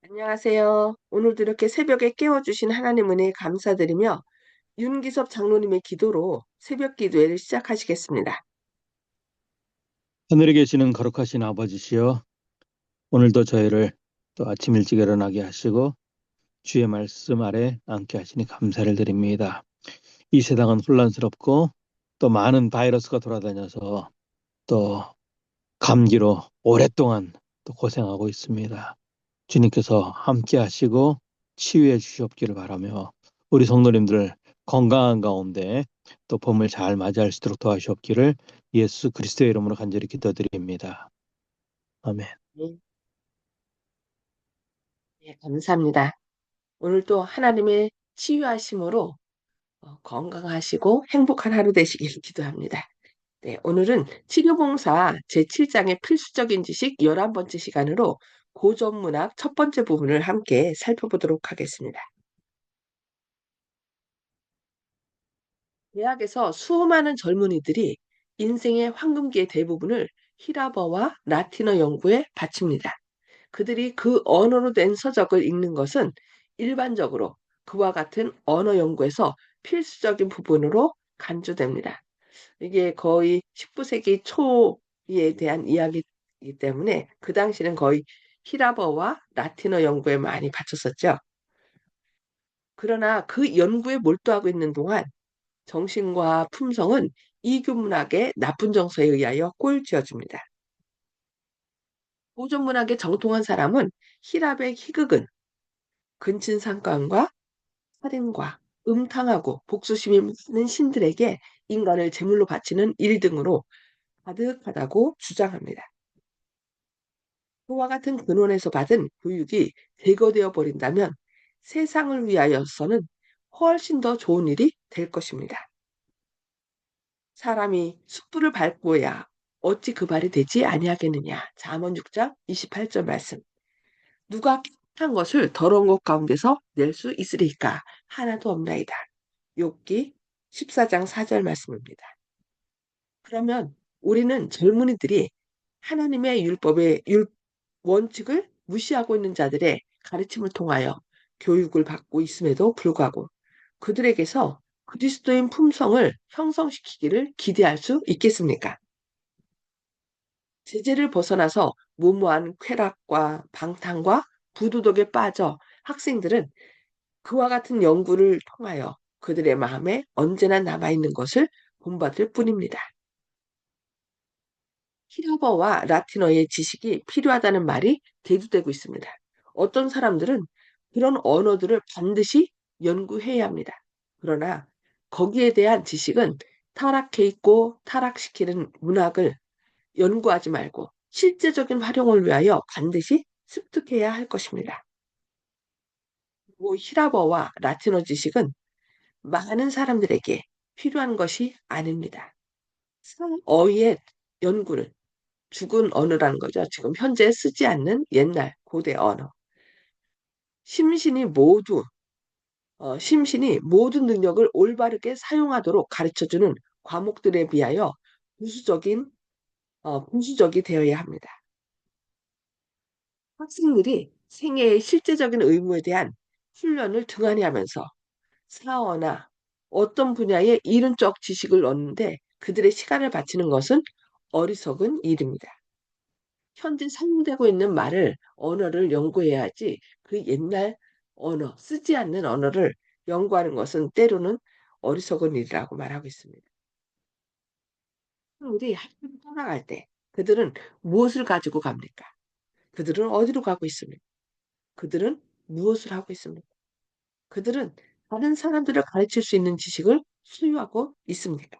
안녕하세요. 오늘도 이렇게 새벽에 깨워주신 하나님 은혜에 감사드리며 윤기섭 장로님의 기도로 새벽 기도회를 시작하시겠습니다. 하늘에 계시는 거룩하신 아버지시여, 오늘도 저희를 또 아침 일찍 일어나게 하시고 주의 말씀 아래 앉게 하시니 감사를 드립니다. 이 세상은 혼란스럽고 또 많은 바이러스가 돌아다녀서 또 감기로 오랫동안 또 고생하고 있습니다. 주님께서 함께 하시고 치유해 주시옵기를 바라며 우리 성도님들 건강한 가운데 또 봄을 잘 맞이할 수 있도록 도와주옵기를 예수 그리스도의 이름으로 간절히 기도드립니다. 아멘. 네, 네, 감사합니다. 오늘도 하나님의 치유하심으로 건강하시고 행복한 하루 되시길 기도합니다. 네, 오늘은 치료봉사 제7장의 필수적인 지식 11번째 시간으로 고전문학 첫 번째 부분을 함께 살펴보도록 하겠습니다. 대학에서 수많은 젊은이들이 인생의 황금기의 대부분을 히라버와 라틴어 연구에 바칩니다. 그들이 그 언어로 된 서적을 읽는 것은 일반적으로 그와 같은 언어 연구에서 필수적인 부분으로 간주됩니다. 이게 거의 19세기 초에 대한 이야기이기 때문에 그 당시는 거의 히라버와 라틴어 연구에 많이 바쳤었죠. 그러나 그 연구에 몰두하고 있는 동안 정신과 품성은 이교문학의 나쁜 정서에 의하여 꼴쥐어집니다. 고전문학에 정통한 사람은 히랍의 희극은 근친상간과 살인과 음탕하고 복수심이 많은 신들에게 인간을 제물로 바치는 일 등으로 가득하다고 주장합니다. 그와 같은 근원에서 받은 교육이 제거되어 버린다면 세상을 위하여서는 훨씬 더 좋은 일이 될 것입니다. 사람이 숯불을 밟고야 어찌 그 발이 되지 아니하겠느냐. 잠언 6장 28절 말씀. 누가 깨끗한 것을 더러운 것 가운데서 낼 수 있으리까? 하나도 없나이다. 욥기 14장 4절 말씀입니다. 그러면 우리는 젊은이들이 하나님의 율법의 원칙을 무시하고 있는 자들의 가르침을 통하여 교육을 받고 있음에도 불구하고 그들에게서 그리스도인 품성을 형성시키기를 기대할 수 있겠습니까? 제재를 벗어나서 무모한 쾌락과 방탕과 부도덕에 빠져 학생들은 그와 같은 연구를 통하여 그들의 마음에 언제나 남아있는 것을 본받을 뿐입니다. 히라버와 라틴어의 지식이 필요하다는 말이 대두되고 있습니다. 어떤 사람들은 그런 언어들을 반드시 연구해야 합니다. 그러나 거기에 대한 지식은 타락해 있고 타락시키는 문학을 연구하지 말고 실제적인 활용을 위하여 반드시 습득해야 할 것입니다. 그리고 히라버와 라틴어 지식은 많은 사람들에게 필요한 것이 아닙니다. 어휘의 연구를 죽은 언어라는 거죠. 지금 현재 쓰지 않는 옛날 고대 언어. 심신이 모두 심신이 모든 능력을 올바르게 사용하도록 가르쳐주는 과목들에 비하여 부수적이 되어야 합니다. 학생들이 생애의 실제적인 의무에 대한 훈련을 등한히 하면서 사어나 어떤 분야의 이론적 지식을 얻는데 그들의 시간을 바치는 것은 어리석은 일입니다. 현재 사용되고 있는 언어를 연구해야지 그 옛날 쓰지 않는 언어를 연구하는 것은 때로는 어리석은 일이라고 말하고 있습니다. 우리 학교를 떠나갈 때 그들은 무엇을 가지고 갑니까? 그들은 어디로 가고 있습니까? 그들은 무엇을 하고 있습니까? 그들은 다른 사람들을 가르칠 수 있는 지식을 소유하고 있습니까?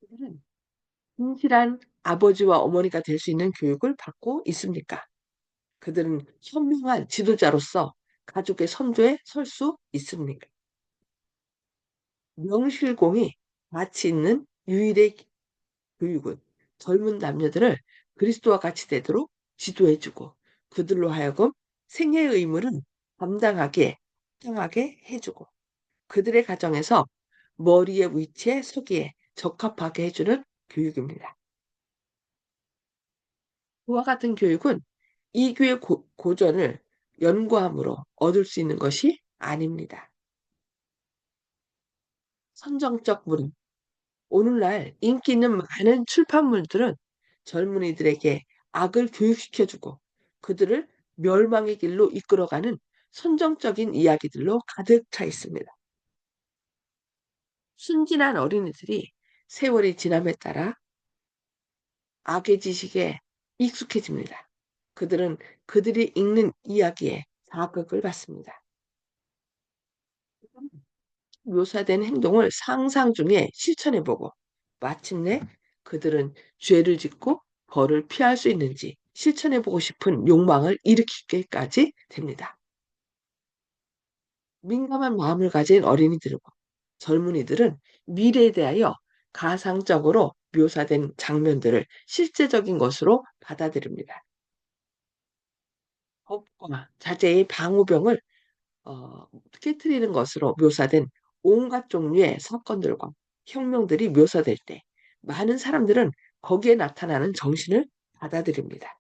그들은 진실한 아버지와 어머니가 될 수 있는 교육을 받고 있습니까? 그들은 현명한 지도자로서 가족의 선두에 설 수 있습니까? 명실공히 가치 있는 유일의 교육은 젊은 남녀들을 그리스도와 같이 되도록 지도해주고 그들로 하여금 생애의 의무를 감당하게, 당하게 해주고 그들의 가정에서 머리의 위치에 서기에 적합하게 해주는 교육입니다. 그와 같은 교육은 이교의 고전을 연구함으로 얻을 수 있는 것이 아닙니다. 선정적 문학. 오늘날 인기 있는 많은 출판물들은 젊은이들에게 악을 교육시켜주고 그들을 멸망의 길로 이끌어가는 선정적인 이야기들로 가득 차 있습니다. 순진한 어린이들이 세월이 지남에 따라 악의 지식에 익숙해집니다. 그들은 그들이 읽는 이야기에 자극을 받습니다. 묘사된 행동을 상상 중에 실천해보고 마침내 그들은 죄를 짓고 벌을 피할 수 있는지 실천해보고 싶은 욕망을 일으키게까지 됩니다. 민감한 마음을 가진 어린이들과 젊은이들은 미래에 대하여 가상적으로 묘사된 장면들을 실제적인 것으로 받아들입니다. 법과 자제의 방호병을 깨트리는 것으로 묘사된 온갖 종류의 사건들과 혁명들이 묘사될 때 많은 사람들은 거기에 나타나는 정신을 받아들입니다.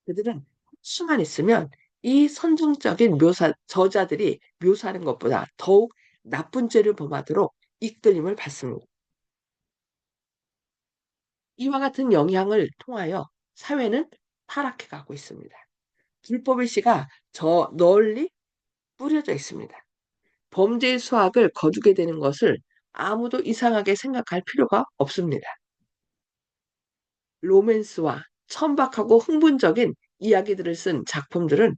그들은 수만 있으면 이 선정적인 저자들이 묘사하는 것보다 더욱 나쁜 죄를 범하도록 이끌림을 받습니다. 이와 같은 영향을 통하여 사회는 타락해 가고 있습니다. 불법의 씨가 저 널리 뿌려져 있습니다. 범죄의 수학을 거두게 되는 것을 아무도 이상하게 생각할 필요가 없습니다. 로맨스와 천박하고 흥분적인 이야기들을 쓴 작품들은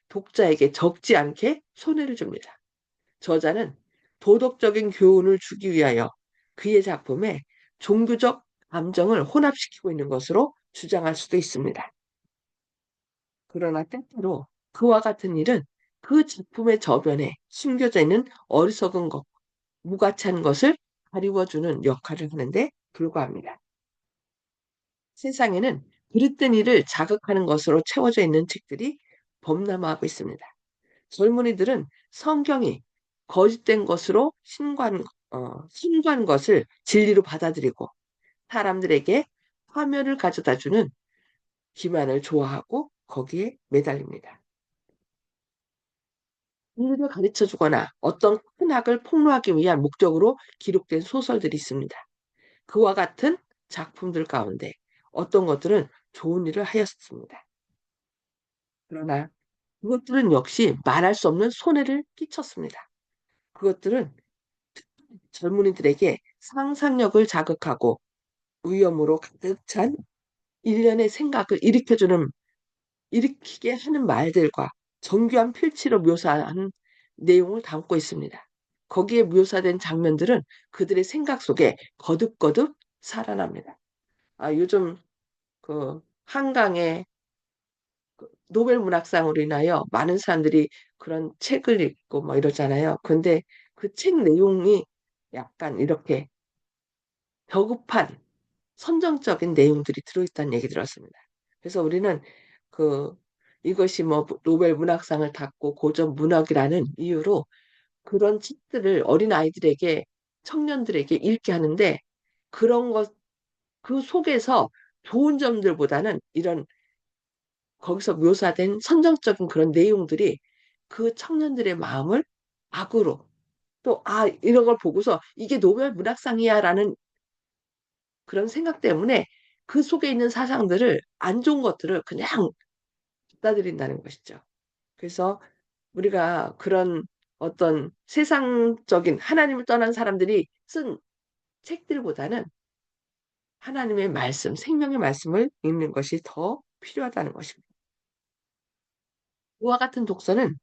독자에게 적지 않게 손해를 줍니다. 저자는 도덕적인 교훈을 주기 위하여 그의 작품에 종교적 감정을 혼합시키고 있는 것으로 주장할 수도 있습니다. 그러나 때때로 그와 같은 일은 그 작품의 저변에 숨겨져 있는 어리석은 것, 무가치한 것을 가리워주는 역할을 하는데 불과합니다. 세상에는 그릇된 일을 자극하는 것으로 채워져 있는 책들이 범람하고 있습니다. 젊은이들은 성경이 거짓된 것으로 신고한 것을 진리로 받아들이고 사람들에게 화면을 가져다 주는 기만을 좋아하고 거기에 매달립니다. 진리를 가르쳐 주거나 어떤 큰 악을 폭로하기 위한 목적으로 기록된 소설들이 있습니다. 그와 같은 작품들 가운데 어떤 것들은 좋은 일을 하였습니다. 그러나 그것들은 역시 말할 수 없는 손해를 끼쳤습니다. 그것들은 젊은이들에게 상상력을 자극하고 위험으로 가득 찬 일련의 생각을 일으키게 하는 말들과 정교한 필치로 묘사한 내용을 담고 있습니다. 거기에 묘사된 장면들은 그들의 생각 속에 거듭거듭 살아납니다. 요즘 한강에 노벨 문학상으로 인하여 많은 사람들이 그런 책을 읽고 뭐 이러잖아요. 근데 그 책 내용이 약간 이렇게 저급한 선정적인 내용들이 들어있다는 얘기 들었습니다. 그래서 우리는 그 이것이 뭐 노벨 문학상을 탔고 고전 문학이라는 이유로 그런 책들을 어린아이들에게 청년들에게 읽게 하는데 그런 것 그 속에서 좋은 점들보다는 이런 거기서 묘사된 선정적인 그런 내용들이 그 청년들의 마음을 악으로 또 '이런 걸 보고서 이게 노벨 문학상이야.'라는 그런 생각 때문에 그 속에 있는 사상들을 안 좋은 것들을 그냥 받아들인다는 것이죠. 그래서 우리가 그런 어떤 세상적인 하나님을 떠난 사람들이 쓴 책들보다는 하나님의 말씀, 생명의 말씀을 읽는 것이 더 필요하다는 것입니다. 그와 같은 독서는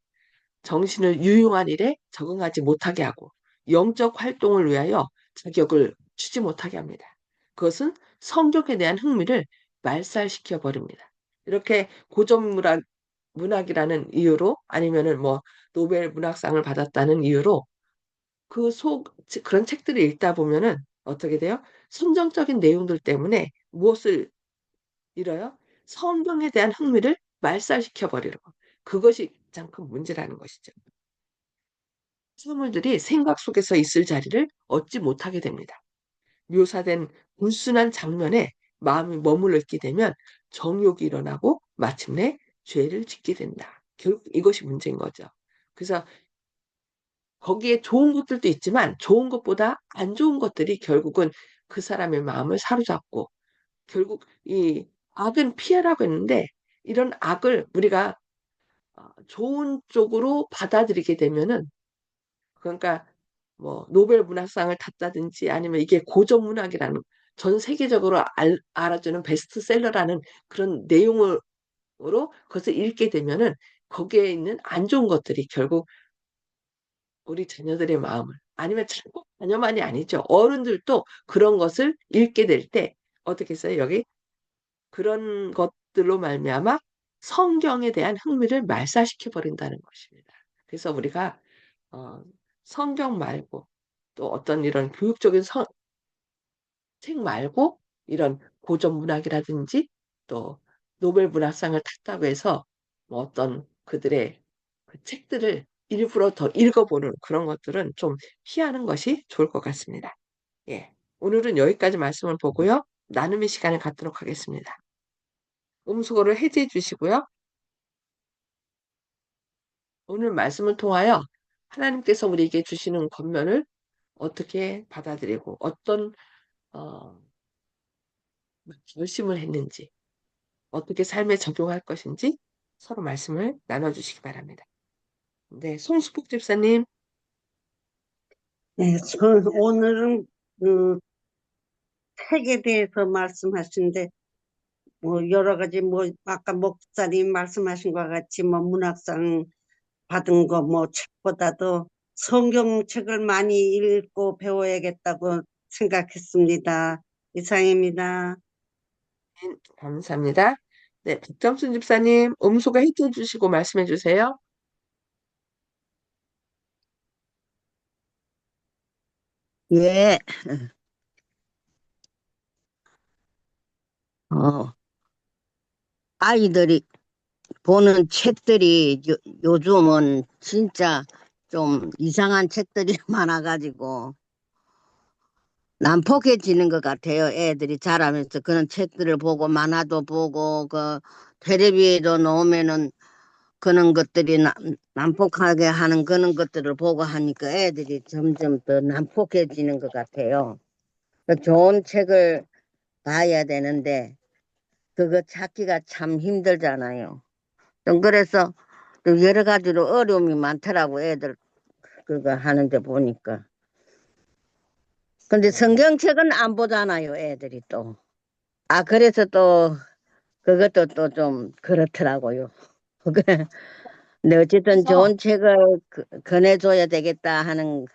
정신을 유용한 일에 적응하지 못하게 하고 영적 활동을 위하여 자격을 주지 못하게 합니다. 그것은 성경에 대한 흥미를 말살시켜 버립니다. 이렇게 고전 문학이라는 이유로 아니면은 뭐 노벨 문학상을 받았다는 이유로 그런 책들을 읽다 보면은 어떻게 돼요? 선정적인 내용들 때문에 무엇을 잃어요? 성경에 대한 흥미를 말살시켜 버리는 거. 그것이 가장 큰 문제라는 것이죠. 사물들이 생각 속에서 있을 자리를 얻지 못하게 됩니다. 묘사된 불순한 장면에 마음이 머물러 있게 되면 정욕이 일어나고 마침내 죄를 짓게 된다. 결국 이것이 문제인 거죠. 그래서 거기에 좋은 것들도 있지만 좋은 것보다 안 좋은 것들이 결국은 그 사람의 마음을 사로잡고 결국 이 악은 피하라고 했는데 이런 악을 우리가 좋은 쪽으로 받아들이게 되면은 그러니까 뭐 노벨 문학상을 탔다든지 아니면 이게 고전 문학이라는 전 세계적으로 알아주는 베스트셀러라는 그런 내용으로 그것을 읽게 되면은 거기에 있는 안 좋은 것들이 결국 우리 자녀들의 마음을 아니면 꼭 자녀만이 아니죠. 어른들도 그런 것을 읽게 될 때 어떻게 했어요? 여기 그런 것들로 말미암아 성경에 대한 흥미를 말살시켜 버린다는 것입니다. 그래서 우리가 어, 성경 말고 또 어떤 이런 교육적인 책 말고 이런 고전 문학이라든지 또 노벨 문학상을 탔다고 해서 뭐 어떤 그들의 그 책들을 일부러 더 읽어보는 그런 것들은 좀 피하는 것이 좋을 것 같습니다. 예. 오늘은 여기까지 말씀을 보고요. 나눔의 시간을 갖도록 하겠습니다. 음수거를 해제해 주시고요. 오늘 말씀을 통하여 하나님께서 우리에게 주시는 권면을 어떻게 받아들이고 어떤 어, 결심을 했는지 어떻게 삶에 적용할 것인지 서로 말씀을 나눠주시기 바랍니다. 네, 송수복 집사님. 네, 오늘은 그 책에 대해서 말씀하시는데 뭐 여러 가지 뭐 아까 목사님 말씀하신 것 같이 뭐 문학상 받은 거 뭐 책보다도 성경책을 많이 읽고 배워야겠다고 생각했습니다. 이상입니다. 감사합니다. 네, 백점순 집사님, 음소거 해주해 주시고 말씀해 주세요. 예, 어, 아이들이 보는 책들이 요즘은 진짜 좀 이상한 책들이 많아가지고 난폭해지는 것 같아요. 애들이 자라면서 그런 책들을 보고 만화도 보고 그 텔레비에도 나오면은 그런 것들이 난폭하게 하는 그런 것들을 보고 하니까 애들이 점점 더 난폭해지는 것 같아요. 좋은 책을 봐야 되는데 그거 찾기가 참 힘들잖아요. 좀 그래서 또 여러 가지로 어려움이 많더라고 애들 그거 하는데 보니까. 근데 성경책은 안 보잖아요, 애들이 또. 아, 그래서 또 그것도 또 좀 그렇더라고요. 근데 어쨌든 그래서, 좋은 책을 권해줘야 되겠다 하는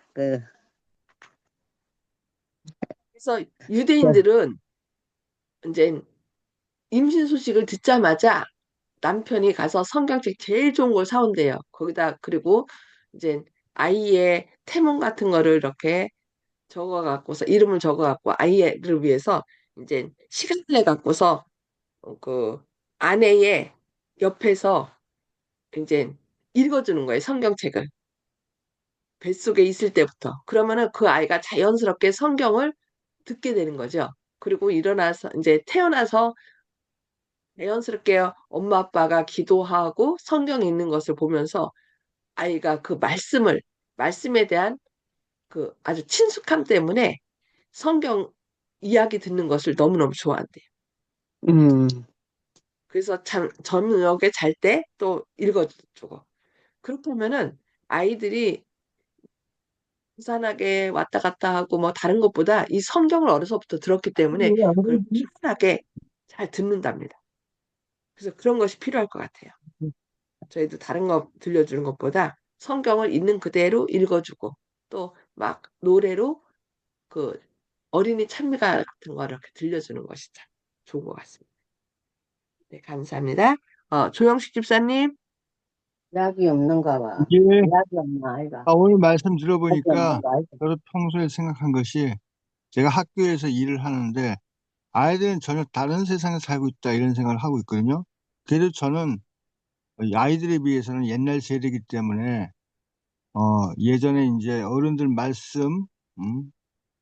그래서 유대인들은 이제 임신 소식을 듣자마자 남편이 가서 성경책 제일 좋은 걸 사온대요. 거기다 그리고 이제 아이의 태몽 같은 거를 이렇게 적어 갖고서 이름을 적어 갖고 아이를 위해서 이제 시간을 내 갖고서 그 아내의 옆에서 이제 읽어주는 거예요. 성경책을 뱃속에 있을 때부터. 그러면은 그 아이가 자연스럽게 성경을 듣게 되는 거죠. 그리고 일어나서 이제 태어나서 자연스럽게 엄마 아빠가 기도하고 성경 읽는 것을 보면서 아이가 그 말씀에 대한 그 아주 친숙함 때문에 성경 이야기 듣는 것을 너무너무 좋아한대요. 음, 그래서 참 저녁에 잘 때 또 읽어주고. 그렇게 하면은 아이들이 부산하게 왔다 갔다 하고 뭐 다른 것보다 이 성경을 어려서부터 들었기 때문에 그걸 편하게 잘 듣는답니다. 그래서 그런 것이 필요할 것 같아요. 저희도 다른 거 들려주는 것보다 성경을 있는 그대로 읽어주고 또 막 노래로 그 어린이 찬미가 같은 거 이렇게 들려주는 것이 참 좋은 것 같습니다. 네, 감사합니다. 조영식 집사님. 약이 없는가 봐. 예, 약이 없나, 아이가. 오늘 말씀 약이 들어보니까 없는가, 아이가. 저도 평소에 생각한 것이 제가 학교에서 일을 하는데 아이들은 전혀 다른 세상에 살고 있다 이런 생각을 하고 있거든요. 그래도 저는 이 아이들에 비해서는 옛날 세대이기 때문에 예전에 이제 어른들 말씀,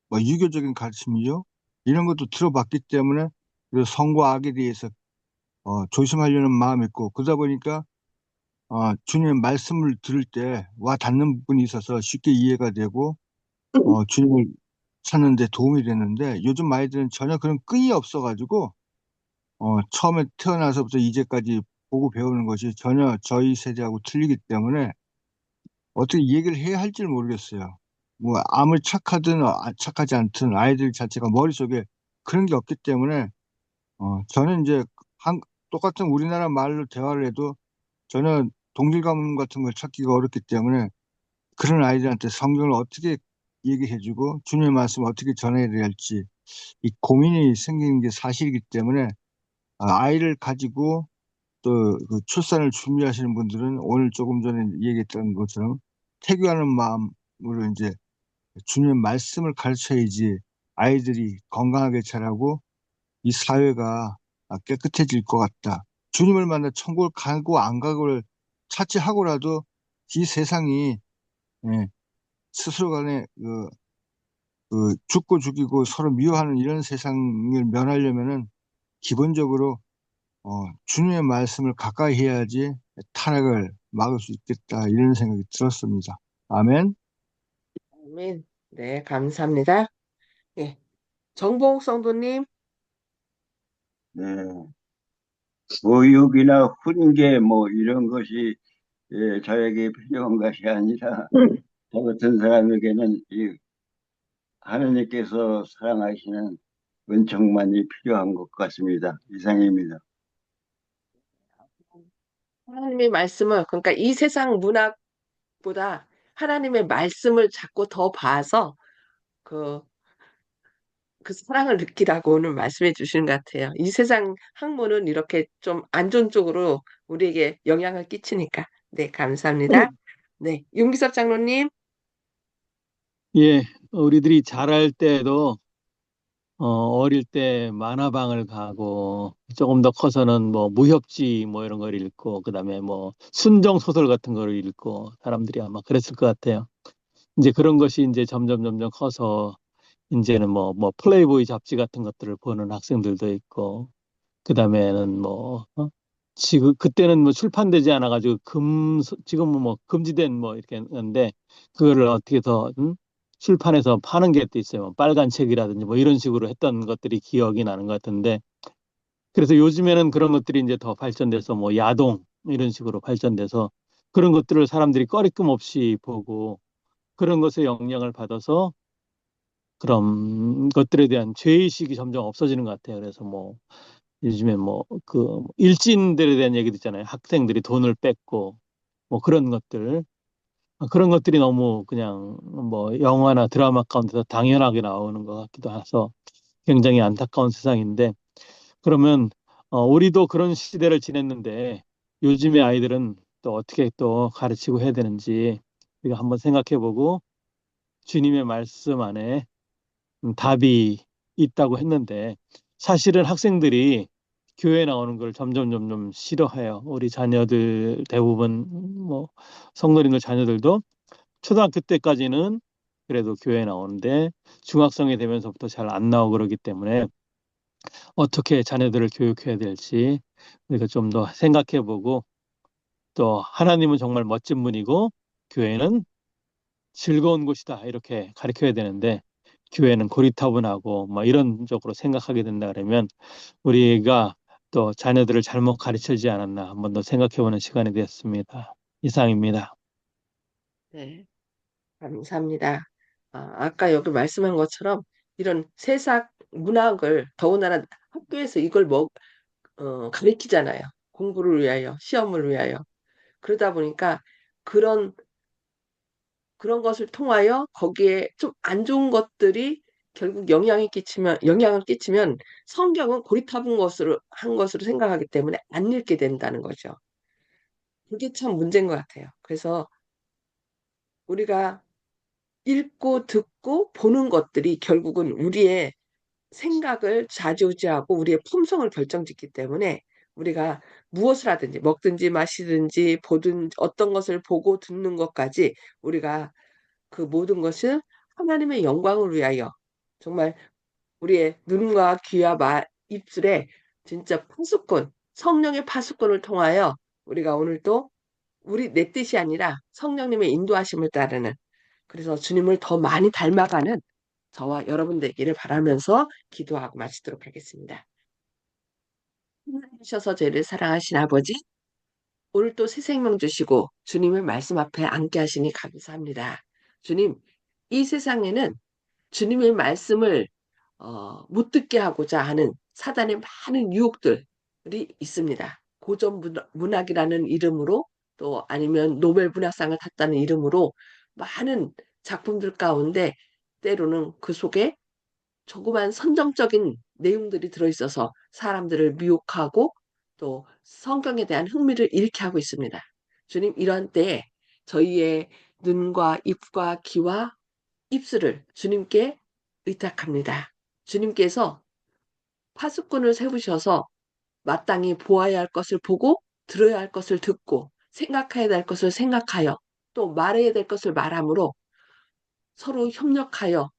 뭐 유교적인 가르침이죠. 이런 것도 들어봤기 때문에 그리고 성과 악에 대해서 조심하려는 마음이 있고, 그러다 보니까 주님의 말씀을 들을 때 와 닿는 부분이 있어서 쉽게 이해가 되고 주님을 찾는 데 도움이 되는데, 요즘 아이들은 전혀 그런 끈이 없어가지고 처음에 태어나서부터 이제까지 보고 배우는 것이 전혀 저희 세대하고 틀리기 때문에 어떻게 얘기를 해야 할지 모르겠어요. 뭐 아무리 착하든 착하지 않든 아이들 자체가 머릿속에 그런 게 없기 때문에 저는 이제 똑같은 우리나라 말로 대화를 해도 전혀 동질감 같은 걸 찾기가 어렵기 때문에 그런 아이들한테 성경을 어떻게 얘기해주고 주님의 말씀을 어떻게 전해야 할지 이 고민이 생기는 게 사실이기 때문에, 아이를 가지고 또 그 출산을 준비하시는 분들은 오늘 조금 전에 얘기했던 것처럼 태교하는 마음으로 이제 주님의 말씀을 가르쳐야지 아이들이 건강하게 자라고 이 사회가 깨끗해질 것 같다. 주님을 만나 천국을 가고 안 가고를 차치하고라도 이 세상이, 예, 스스로 간에 죽고 죽이고 서로 미워하는 이런 세상을 면하려면은 기본적으로 주님의 말씀을 가까이 해야지 타락을 막을 수 있겠다, 이런 생각이 들었습니다. 아멘. 아멘. 네, 감사합니다. 예, 정봉 성도님. 네, 모욕이나 훈계 뭐 이런 것이 저에게 필요한 것이 아니라 저 같은 사람에게는 이 하느님께서 사랑하시는 은총만이 필요한 것 같습니다. 이상입니다. 하나님의 말씀을, 그러니까 이 세상 문화보다 하나님의 말씀을 자꾸 더 봐서 그, 그 사랑을 느끼라고 오늘 말씀해 주시는 것 같아요. 이 세상 학문은 이렇게 좀 안 좋은 쪽으로 우리에게 영향을 끼치니까. 네, 감사합니다. 네, 윤기섭 장로님. 예, 우리들이 자랄 때도 어릴 때 만화방을 가고 조금 더 커서는 뭐 무협지 뭐 이런 걸 읽고 그다음에 뭐 순정 소설 같은 걸 읽고 사람들이 아마 그랬을 것 같아요. 이제 그런 것이 이제 점점 커서 이제는 뭐 플레이보이 잡지 같은 것들을 보는 학생들도 있고 그다음에는 지금 그때는 뭐 출판되지 않아 가지고 지금은 뭐 금지된 뭐 이렇게 했는데 그거를 어떻게 더 출판해서 파는 게 또 있어요. 뭐 빨간 책이라든지 뭐 이런 식으로 했던 것들이 기억이 나는 것 같은데 그래서 요즘에는 그런 것들이 이제 더 발전돼서 뭐 야동 이런 식으로 발전돼서 그런 것들을 사람들이 꺼리낌 없이 보고 그런 것에 영향을 받아서 그런 것들에 대한 죄의식이 점점 없어지는 것 같아요. 그래서 뭐 요즘에 뭐 그 일진들에 대한 얘기도 있잖아요. 학생들이 돈을 뺏고 뭐 그런 것들이 너무 그냥 뭐 영화나 드라마 가운데서 당연하게 나오는 것 같기도 해서 굉장히 안타까운 세상인데 그러면 우리도 그런 시대를 지냈는데 요즘의 아이들은 또 어떻게 또 가르치고 해야 되는지 우리가 한번 생각해보고 주님의 말씀 안에 답이 있다고 했는데 사실은 학생들이 교회 나오는 걸 점점 싫어해요. 우리 자녀들 대부분 뭐 성도님들 자녀들도 초등학교 때까지는 그래도 교회 나오는데 중학생이 되면서부터 잘 안 나오고 그러기 때문에 어떻게 자녀들을 교육해야 될지 우리가 좀 더 생각해보고 또 하나님은 정말 멋진 분이고 교회는 즐거운 곳이다 이렇게 가르쳐야 되는데 교회는 고리타분하고 뭐 이런 쪽으로 생각하게 된다 그러면 우리가 또 자녀들을 잘못 가르치지 않았나 한번 더 생각해보는 시간이 되었습니다. 이상입니다. 네, 감사합니다. 아까 여기 말씀한 것처럼 이런 세상 문학을 더군다나 학교에서 이걸 가르치잖아요. 공부를 위하여, 시험을 위하여. 그러다 보니까 그런 그런 것을 통하여 거기에 좀 안 좋은 것들이 결국 영향을 끼치면 성경은 고리타분 한 것으로 생각하기 때문에 안 읽게 된다는 거죠. 그게 참 문제인 것 같아요. 그래서 우리가 읽고 듣고 보는 것들이 결국은 우리의 생각을 좌지우지하고 우리의 품성을 결정짓기 때문에 우리가 무엇을 하든지 먹든지 마시든지 보든 어떤 것을 보고 듣는 것까지 우리가 그 모든 것을 하나님의 영광을 위하여 정말 우리의 눈과 귀와 입술에 진짜 파수꾼 성령의 파수꾼을 통하여 우리가 오늘도 내 뜻이 아니라 성령님의 인도하심을 따르는, 그래서 주님을 더 많이 닮아가는 저와 여러분 되기를 바라면서 기도하고 마치도록 하겠습니다. 하나님 주셔서 저희를 사랑하신 아버지, 오늘 또 새 생명 주시고 주님의 말씀 앞에 앉게 하시니 감사합니다. 주님, 이 세상에는 주님의 말씀을 못 듣게 하고자 하는 사단의 많은 유혹들이 있습니다. 고전 문학이라는 이름으로, 또 아니면 노벨 문학상을 탔다는 이름으로 많은 작품들 가운데 때로는 그 속에 조그만 선정적인 내용들이 들어있어서 사람들을 미혹하고 또 성경에 대한 흥미를 잃게 하고 있습니다. 주님, 이런 때에 저희의 눈과 입과 귀와 입술을 주님께 의탁합니다. 주님께서 파수꾼을 세우셔서 마땅히 보아야 할 것을 보고, 들어야 할 것을 듣고, 생각해야 될 것을 생각하여, 또 말해야 될 것을 말함으로 서로 협력하여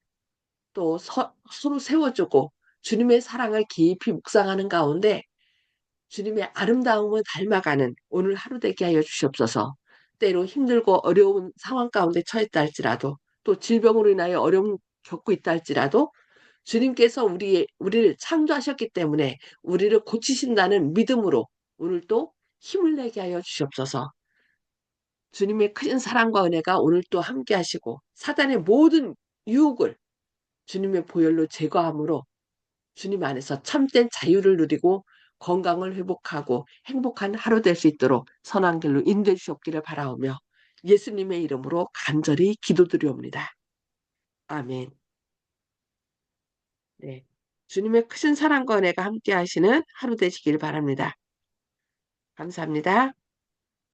또 서로 세워주고 주님의 사랑을 깊이 묵상하는 가운데 주님의 아름다움을 닮아가는 오늘 하루 되게 하여 주시옵소서. 때로 힘들고 어려운 상황 가운데 처했다 할지라도, 또 질병으로 인하여 어려움 겪고 있다 할지라도 주님께서 우리를 창조하셨기 때문에 우리를 고치신다는 믿음으로 오늘 또 힘을 내게 하여 주시옵소서. 주님의 큰 사랑과 은혜가 오늘 또 함께 하시고 사단의 모든 유혹을 주님의 보혈로 제거함으로 주님 안에서 참된 자유를 누리고 건강을 회복하고 행복한 하루 될 수 있도록 선한 길로 인도해 주시옵기를 바라오며 예수님의 이름으로 간절히 기도드리옵니다. 아멘. 네. 주님의 크신 사랑과 은혜가 함께 하시는 하루 되시길 바랍니다. 감사합니다.